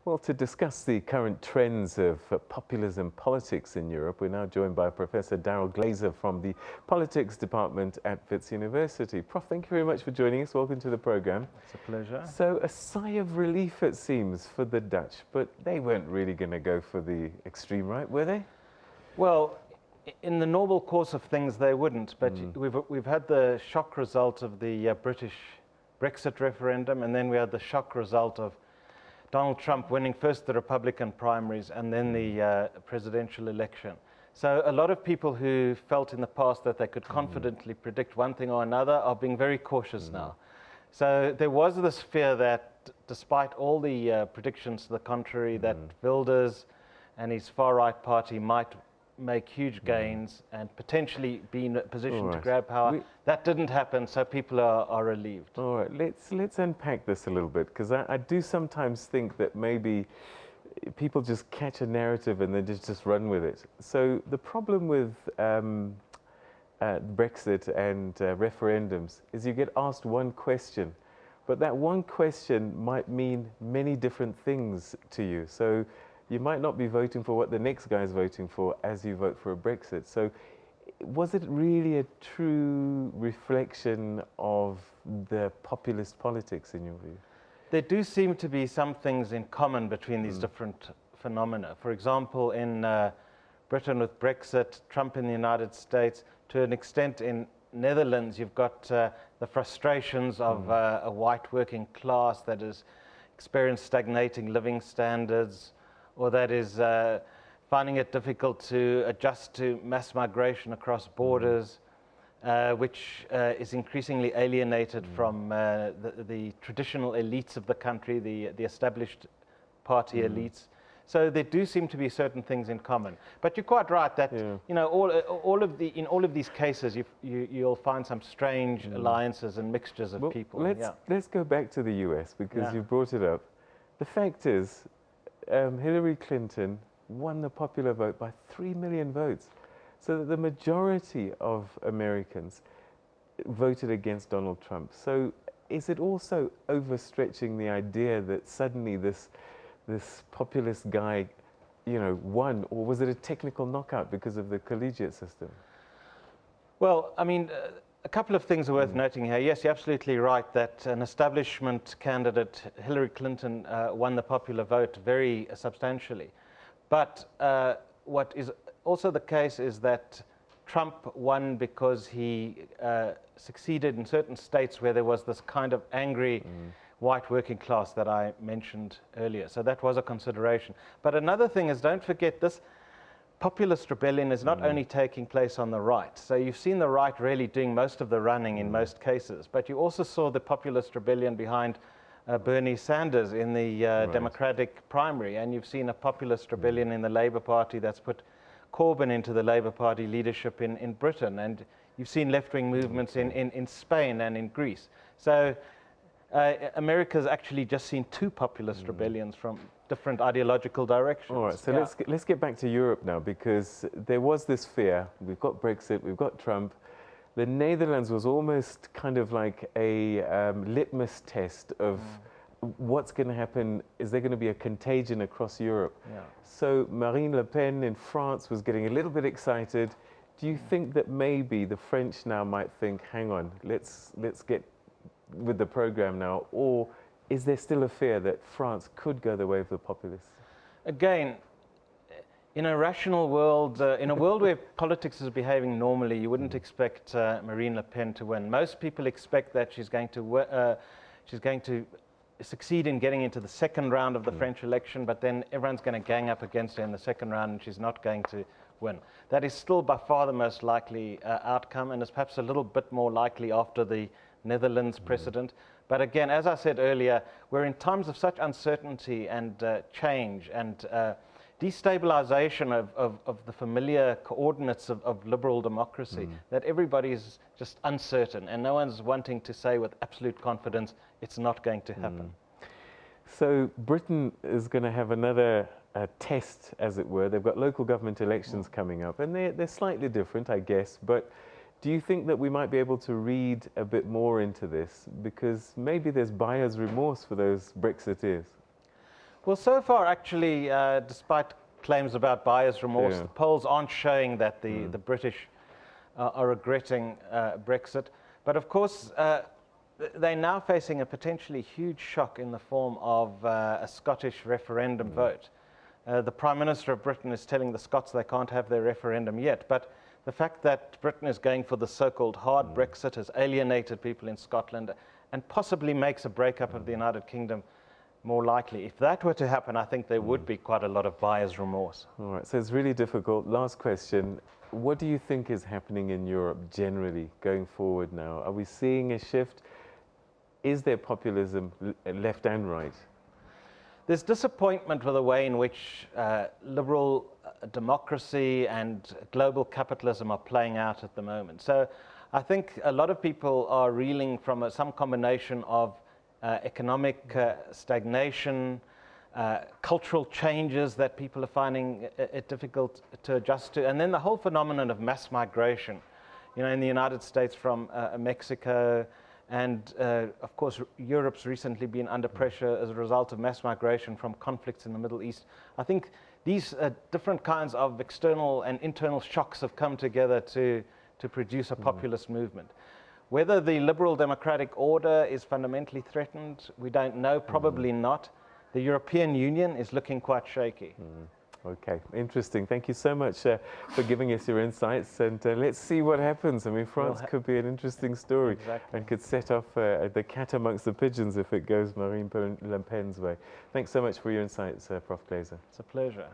Well, to discuss the current trends of populism politics in Europe, we're now joined by Professor Daryl Glaser from the Politics Department at Wits University. Prof, thank you very much for joining us. Welcome to the program. It's a pleasure. So, a sigh of relief, it seems, for the Dutch, but they weren't really going to go for the extreme right, were they? Well, in the normal course of things, they wouldn't, but we've had the shock result of the British Brexit referendum, and then we had the shock result of Donald Trump winning first the Republican primaries and then the presidential election. So a lot of people who felt in the past that they could confidently predict one thing or another are being very cautious now. So there was this fear that despite all the predictions to the contrary, that Wilders and his far-right party might make huge gains and potentially be in a position to grab power. That didn't happen, so people are relieved. All right, let's unpack this a little bit, because I do sometimes think that maybe people just catch a narrative and then just run with it. So the problem with Brexit and referendums is you get asked one question, but that one question might mean many different things to you. So you might not be voting for what the next guy is voting for as you vote for a Brexit. So was it really a true reflection of the populist politics in your view? There do seem to be some things in common between these different phenomena. For example, in Britain with Brexit, Trump in the United States, to an extent in Netherlands, you've got the frustrations of a white working class that has experienced stagnating living standards, or that is finding it difficult to adjust to mass migration across borders, which is increasingly alienated from the traditional elites of the country, the established party elites. So there do seem to be certain things in common. But you're quite right that you know in all of these cases you'll find some strange alliances and mixtures of people. Let's go back to the US, because you brought it up. The fact is, Hillary Clinton won the popular vote by 3 million votes. So that the majority of Americans voted against Donald Trump. So is it also overstretching the idea that suddenly this populist guy, you know, won, or was it a technical knockout because of the collegiate system? Well, I mean, a couple of things are worth noting here. Yes, you're absolutely right that an establishment candidate, Hillary Clinton, won the popular vote very substantially. But what is also the case is that Trump won because he succeeded in certain states where there was this kind of angry white working class that I mentioned earlier. So that was a consideration. But another thing is, don't forget, this populist rebellion is not only taking place on the right. So you've seen the right really doing most of the running in most cases, but you also saw the populist rebellion behind Bernie Sanders in the Democratic primary, and you've seen a populist rebellion in the Labour Party that's put Corbyn into the Labour Party leadership in Britain, and you've seen left-wing movements in Spain and in Greece. So America's actually just seen two populist rebellions from different ideological directions. All right, so let's get back to Europe now, because there was this fear. We've got Brexit, we've got Trump. The Netherlands was almost kind of like a litmus test of what's going to happen. Is there going to be a contagion across Europe? So Marine Le Pen in France was getting a little bit excited. Do you think that maybe the French now might think, hang on, let's get with the program now? Or is there still a fear that France could go the way of the populists? Again, in a rational world, in a world where politics is behaving normally, you wouldn't expect Marine Le Pen to win. Most people expect that she's going to succeed in getting into the second round of the French election, but then everyone's going to gang up against her in the second round and she's not going to win. That is still by far the most likely outcome, and is perhaps a little bit more likely after the Netherlands precedent. But again, as I said earlier, we're in times of such uncertainty and change and destabilization of the familiar coordinates of liberal democracy, that everybody's just uncertain, and no one's wanting to say with absolute confidence it's not going to happen. So Britain is going to have another test, as it were. They've got local government elections coming up, and they're slightly different, I guess, but do you think that we might be able to read a bit more into this? Because maybe there's buyer's remorse for those Brexiteers. Well, so far, actually, despite claims about buyer's remorse, the polls aren't showing that the British are regretting Brexit. But of course, they're now facing a potentially huge shock in the form of a Scottish referendum vote. The Prime Minister of Britain is telling the Scots they can't have their referendum yet, but the fact that Britain is going for the so-called hard Brexit has alienated people in Scotland and possibly makes a breakup of the United Kingdom more likely. If that were to happen, I think there would be quite a lot of buyer's remorse. All right, so it's really difficult. Last question. What do you think is happening in Europe generally going forward now? Are we seeing a shift? Is there populism left and right? There's disappointment with the way in which liberal democracy and global capitalism are playing out at the moment. So I think a lot of people are reeling from some combination of economic stagnation, cultural changes that people are finding it difficult to adjust to, and then the whole phenomenon of mass migration. You know, in the United States from Mexico, and of course Europe's recently been under pressure as a result of mass migration from conflicts in the Middle East. I think these different kinds of external and internal shocks have come together to produce a populist movement. Whether the liberal democratic order is fundamentally threatened, we don't know, probably not. The European Union is looking quite shaky. Okay, interesting. Thank you so much for giving us your insights, and let's see what happens. I mean, France could be an interesting story. Exactly. And could set off the cat amongst the pigeons if it goes Marine Le Pen's way. Thanks so much for your insights, Prof. Glaser. It's a pleasure.